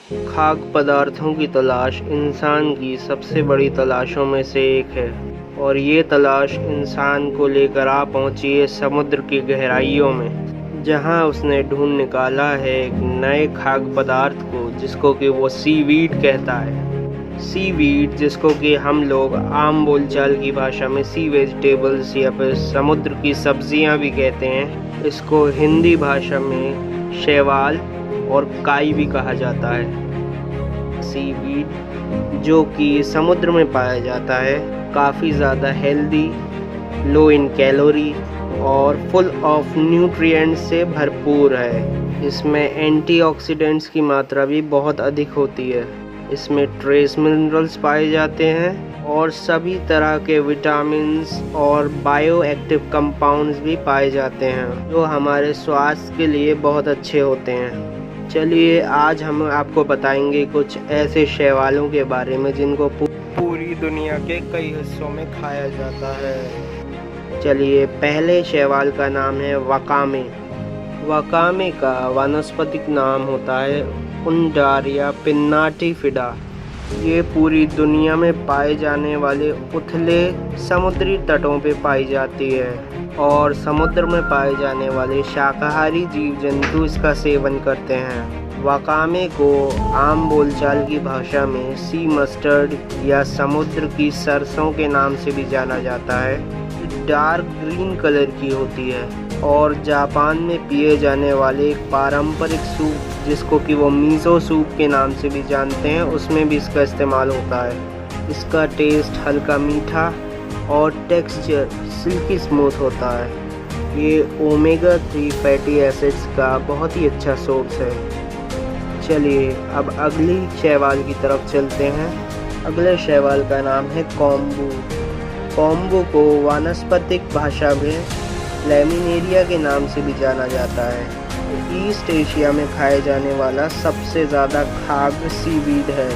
खाद्य पदार्थों की तलाश इंसान की सबसे बड़ी तलाशों में से एक है और ये तलाश इंसान को लेकर आ पहुंची है समुद्र की गहराइयों में, जहां उसने ढूंढ निकाला है एक नए खाद्य पदार्थ को जिसको कि वो सीवीड कहता है। सीवीड, जिसको कि हम लोग आम बोलचाल की भाषा में सी वेजिटेबल्स या फिर समुद्र की सब्जियां भी कहते हैं। इसको हिंदी भाषा में शैवाल और काई भी कहा जाता है। सीवीड जो कि समुद्र में पाया जाता है काफ़ी ज़्यादा हेल्दी, लो इन कैलोरी और फुल ऑफ न्यूट्रिएंट्स से भरपूर है। इसमें एंटीऑक्सीडेंट्स की मात्रा भी बहुत अधिक होती है। इसमें ट्रेस मिनरल्स पाए जाते हैं और सभी तरह के विटामिन्स और बायो एक्टिव कंपाउंड्स भी पाए जाते हैं जो हमारे स्वास्थ्य के लिए बहुत अच्छे होते हैं। चलिए आज हम आपको बताएंगे कुछ ऐसे शैवालों के बारे में जिनको पूरी दुनिया के कई हिस्सों में खाया जाता है। चलिए, पहले शैवाल का नाम है वकामे। वकामे का वानस्पतिक नाम होता है उंडारिया पिन्नाटिफिडा। ये पूरी दुनिया में पाए जाने वाले उथले समुद्री तटों पे पाई जाती है और समुद्र में पाए जाने वाले शाकाहारी जीव जंतु इसका सेवन करते हैं। वकामे को आम बोलचाल की भाषा में सी मस्टर्ड या समुद्र की सरसों के नाम से भी जाना जाता है। डार्क ग्रीन कलर की होती है और जापान में पिए जाने वाले एक पारंपरिक सूप जिसको कि वो मिसो सूप के नाम से भी जानते हैं, उसमें भी इसका इस्तेमाल होता है। इसका टेस्ट हल्का मीठा और टेक्सचर सिल्की स्मूथ होता है। ये ओमेगा 3 फैटी एसिड्स का बहुत ही अच्छा सोर्स है। चलिए अब अगली शैवाल की तरफ चलते हैं। अगले शैवाल का नाम है कॉम्बू। कॉम्बू को वानस्पतिक भाषा में लैमिनेरिया के नाम से भी जाना जाता है। ईस्ट एशिया में खाए जाने वाला सबसे ज़्यादा खाद्य सीवीड है।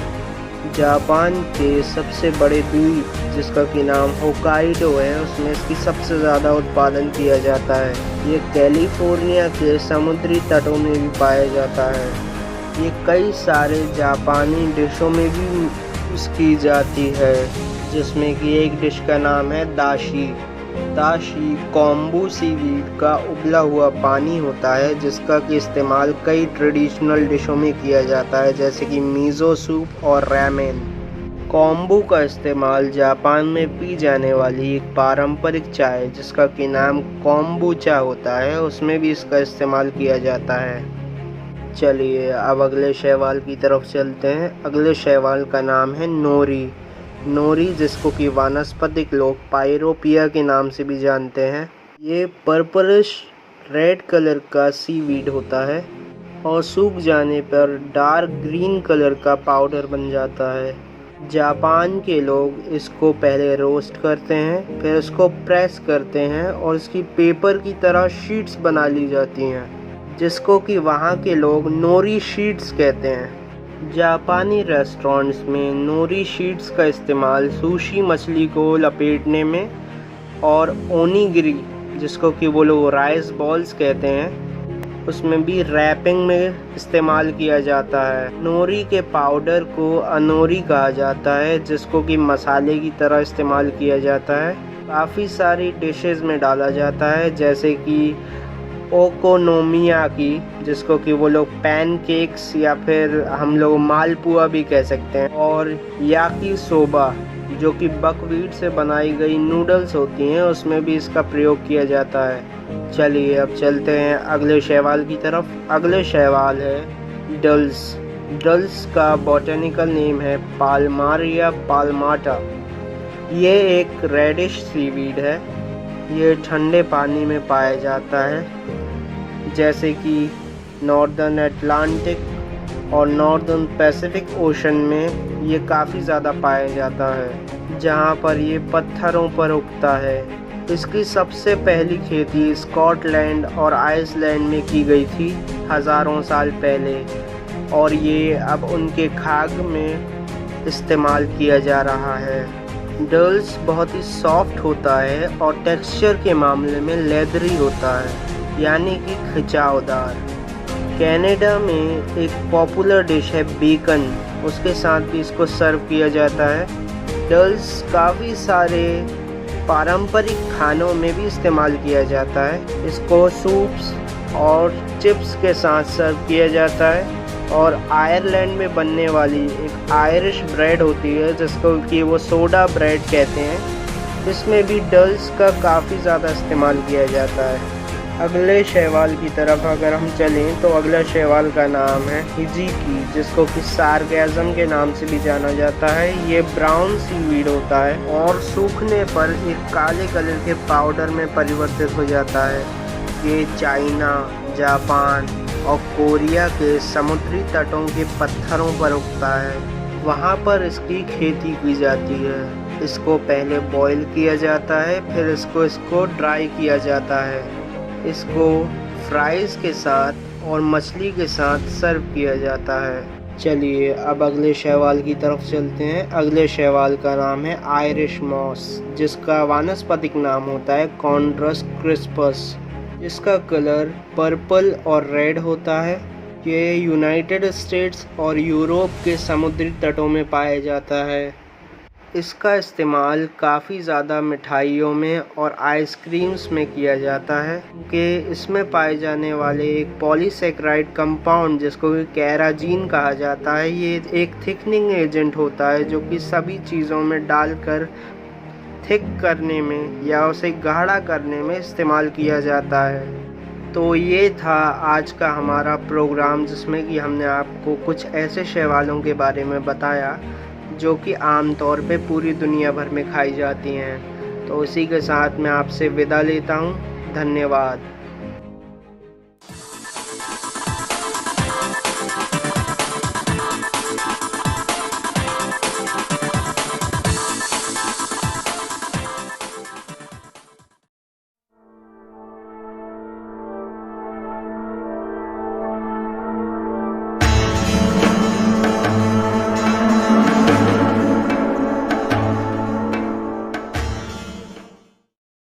जापान के सबसे बड़े द्वीप जिसका कि नाम होकाइडो है, उसमें इसकी सबसे ज़्यादा उत्पादन किया जाता है। ये कैलिफोर्निया के समुद्री तटों में भी पाया जाता है। ये कई सारे जापानी डिशों में भी यूज़ की जाती है, जिसमें कि एक डिश का नाम है दाशी। दाशी कॉम्बू सीवीड का उबला हुआ पानी होता है जिसका कि इस्तेमाल कई ट्रेडिशनल डिशों में किया जाता है, जैसे कि मिसो सूप और रैमेन। कॉम्बू का इस्तेमाल जापान में पी जाने वाली एक पारंपरिक चाय जिसका कि नाम कॉम्बूचा होता है, उसमें भी इसका इस्तेमाल किया जाता है। चलिए अब अगले शैवाल की तरफ चलते हैं। अगले शैवाल का नाम है नोरी। नोरी, जिसको कि वानस्पतिक लोग पायरोपिया के नाम से भी जानते हैं। ये पर्पलिश रेड कलर का सीवीड होता है और सूख जाने पर डार्क ग्रीन कलर का पाउडर बन जाता है। जापान के लोग इसको पहले रोस्ट करते हैं, फिर इसको प्रेस करते हैं और इसकी पेपर की तरह शीट्स बना ली जाती हैं, जिसको कि वहाँ के लोग नोरी शीट्स कहते हैं। जापानी रेस्टोरेंट्स में नोरी शीट्स का इस्तेमाल सुशी मछली को लपेटने में और ओनिगिरी, जिसको कि वो लोग राइस बॉल्स कहते हैं, उसमें भी रैपिंग में इस्तेमाल किया जाता है। नोरी के पाउडर को अनोरी कहा जाता है, जिसको कि मसाले की तरह इस्तेमाल किया जाता है। काफ़ी सारी डिशेस में डाला जाता है, जैसे कि ओकोनोमियाकी, जिसको कि वो लोग पैनकेक्स या फिर हम लोग मालपुआ भी कह सकते हैं, और याकी सोबा जो कि बकव्हीट से बनाई गई नूडल्स होती हैं, उसमें भी इसका प्रयोग किया जाता है। चलिए अब चलते हैं अगले शैवाल की तरफ। अगले शैवाल है डल्स। डल्स का बॉटनिकल नेम है पाल्मारिया पाल्माटा। ये एक रेडिश सीवीड है। ये ठंडे पानी में पाया जाता है, जैसे कि नॉर्दर्न अटलांटिक और नॉर्दर्न पैसिफिक ओशन में ये काफ़ी ज़्यादा पाया जाता है, जहाँ पर ये पत्थरों पर उगता है। इसकी सबसे पहली खेती स्कॉटलैंड और आइसलैंड में की गई थी हज़ारों साल पहले, और ये अब उनके खाद्य में इस्तेमाल किया जा रहा है। डल्स बहुत ही सॉफ्ट होता है और टेक्सचर के मामले में लेदरी होता है, यानी कि खिंचावदार। कनाडा में एक पॉपुलर डिश है बेकन, उसके साथ भी इसको सर्व किया जाता है। डल्स काफ़ी सारे पारंपरिक खानों में भी इस्तेमाल किया जाता है। इसको सूप्स और चिप्स के साथ सर्व किया जाता है। और आयरलैंड में बनने वाली एक आयरिश ब्रेड होती है जिसको कि वो सोडा ब्रेड कहते हैं, इसमें भी डल्स का काफ़ी ज़्यादा इस्तेमाल किया जाता है। अगले शैवाल की तरफ अगर हम चलें तो अगला शैवाल का नाम है हिजिकी, जिसको कि सार्गैज़म के नाम से भी जाना जाता है। ये ब्राउन सीवीड होता है और सूखने पर एक काले कलर के पाउडर में परिवर्तित हो जाता है। ये चाइना, जापान और कोरिया के समुद्री तटों के पत्थरों पर उगता है, वहाँ पर इसकी खेती की जाती है। इसको पहले बॉईल किया जाता है, फिर इसको ड्राई किया जाता है। इसको फ्राइज़ के साथ और मछली के साथ सर्व किया जाता है। चलिए अब अगले शैवाल की तरफ चलते हैं। अगले शैवाल का नाम है आयरिश मॉस, जिसका वानस्पतिक नाम होता है कॉन्ड्रस क्रिस्पस। इसका कलर पर्पल और रेड होता है। ये यूनाइटेड स्टेट्स और यूरोप के समुद्री तटों में पाया जाता है। इसका इस्तेमाल काफ़ी ज़्यादा मिठाइयों में और आइसक्रीम्स में किया जाता है, क्योंकि इसमें पाए जाने वाले एक पॉलीसेकेराइड कंपाउंड जिसको कैराजीन कहा जाता है, ये एक थिकनिंग एजेंट होता है जो कि सभी चीज़ों में डालकर थिक करने में या उसे गाढ़ा करने में इस्तेमाल किया जाता है। तो ये था आज का हमारा प्रोग्राम, जिसमें कि हमने आपको कुछ ऐसे शैवालों के बारे में बताया जो कि आम तौर पे पूरी दुनिया भर में खाई जाती हैं। तो इसी के साथ मैं आपसे विदा लेता हूँ। धन्यवाद।